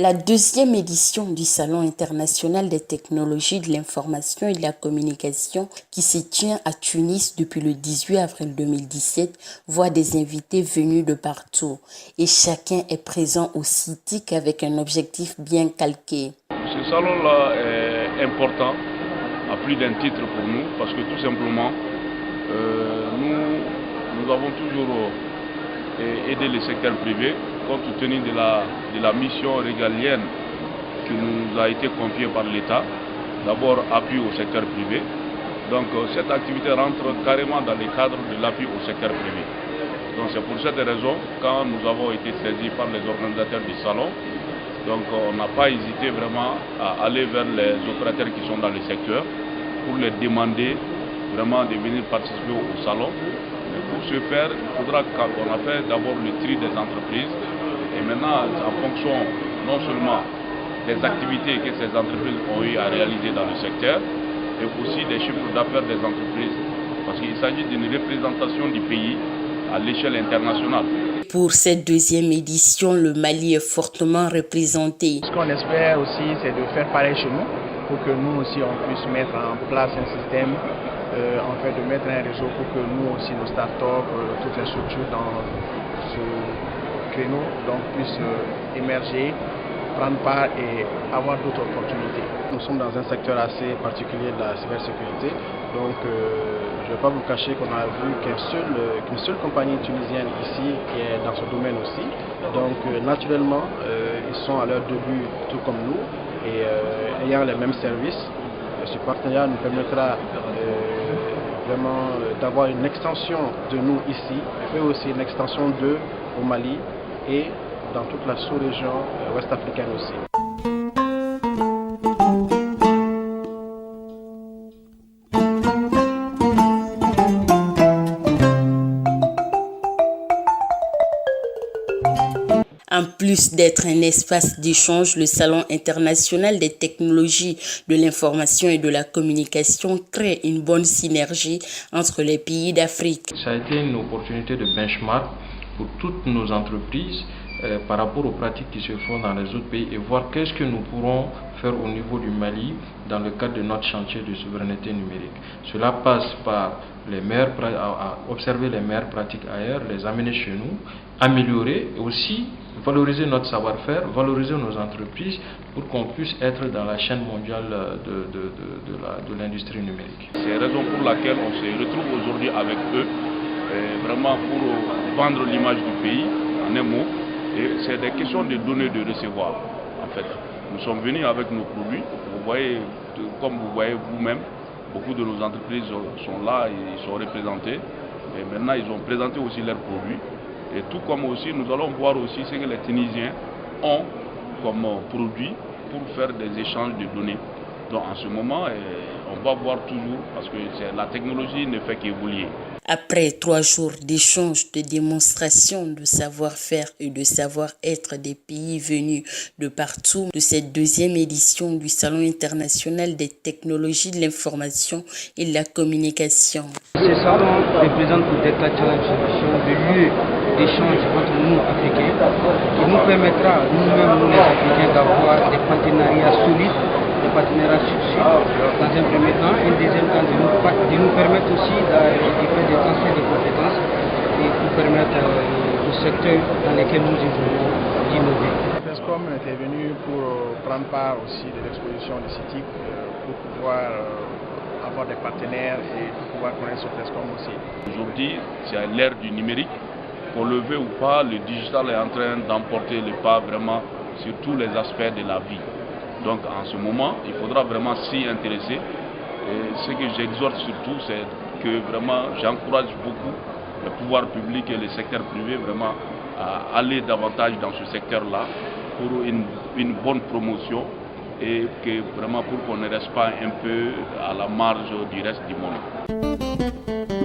La deuxième édition du Salon international des technologies de l'information et de la communication qui se tient à Tunis depuis le 18 avril 2017 voit des invités venus de partout et chacun est présent au CITIC avec un objectif bien calqué. Ce salon-là est important à plus d'un titre pour nous parce que tout simplement nous avons toujours aidé le secteur privé compte tenu de la mission régalienne qui nous a été confiée par l'État. D'abord appui au secteur privé. Donc cette activité rentre carrément dans le cadre de l'appui au secteur privé. Donc c'est pour cette raison, quand nous avons été saisis par les organisateurs du salon, donc on n'a pas hésité vraiment à aller vers les opérateurs qui sont dans le secteur pour les demander vraiment de venir participer au salon. Mais pour ce faire, il faudra qu'on a fait d'abord le tri des entreprises et maintenant en fonction non seulement des activités que ces entreprises ont eu à réaliser dans le secteur et aussi des chiffres d'affaires des entreprises parce qu'il s'agit d'une représentation du pays à l'échelle internationale. Pour cette deuxième édition, le Mali est fortement représenté. Ce qu'on espère aussi, c'est de faire pareil chez nous pour que nous aussi on puisse mettre en place un système, en fait de mettre un réseau pour que nous aussi, nos startups, toutes les structures dans ce créneau donc, puissent émerger, prendre part et avoir d'autres opportunités. Nous sommes dans un secteur assez particulier de la cybersécurité, donc je ne vais pas vous cacher qu'on a vu qu'une seule compagnie tunisienne ici qui est dans ce domaine aussi. Donc naturellement, ils sont à leur début tout comme nous et ayant les mêmes services, ce partenariat nous permettra vraiment d'avoir une extension de nous ici, mais aussi une extension d'eux au Mali et dans toute la sous-région ouest africaine aussi. En plus d'être un espace d'échange, le Salon international des technologies de l'information et de la communication crée une bonne synergie entre les pays d'Afrique. Ça a été une opportunité de benchmark pour toutes nos entreprises par rapport aux pratiques qui se font dans les autres pays et voir qu'est-ce que nous pourrons faire au niveau du Mali dans le cadre de notre chantier de souveraineté numérique. Cela passe par observer les meilleures pratiques ailleurs, les amener chez nous, améliorer et aussi valoriser notre savoir-faire, valoriser nos entreprises pour qu'on puisse être dans la chaîne mondiale de l'industrie numérique. C'est la raison pour laquelle on se retrouve aujourd'hui avec eux, vraiment pour vendre l'image du pays, en un mot. Et c'est des questions de donner, de recevoir, en fait. Nous sommes venus avec nos produits. Vous voyez, comme vous voyez vous-même, beaucoup de nos entreprises sont là, ils sont représentés. Et maintenant, ils ont présenté aussi leurs produits. Et tout comme aussi, nous allons voir aussi ce que les Tunisiens ont comme produit pour faire des échanges de données. Donc en ce moment, on va voir toujours, parce que la technologie ne fait qu'évoluer. Après 3 jours d'échanges, de démonstrations de savoir-faire et de savoir-être des pays venus de partout de cette deuxième édition du Salon international des technologies de l'information et de la communication. Ce salon représente peut-être la solution de lieu d'échange entre nous Africains qui nous permettra, nous-mêmes, nous les Africains, d'avoir des partenariats solides, des partenariats succès dans un premier temps, et un deuxième temps de nous permettre aussi de faire des transferts de compétences et pour permettre au secteur dans lequel nous évoluons d'innover. Prescom était venu pour prendre part aussi de l'exposition du CITIC pour pouvoir avoir des partenaires et pour pouvoir connaître ce Prescom aussi. Aujourd'hui, c'est l'ère du numérique. Qu'on le veut ou pas, le digital est en train d'emporter le pas vraiment sur tous les aspects de la vie. Donc en ce moment, il faudra vraiment s'y intéresser. Et ce que j'exhorte surtout, c'est que vraiment j'encourage beaucoup le pouvoir public et le secteur privé vraiment à aller davantage dans ce secteur-là pour une bonne promotion et que vraiment pour qu'on ne reste pas un peu à la marge du reste du monde.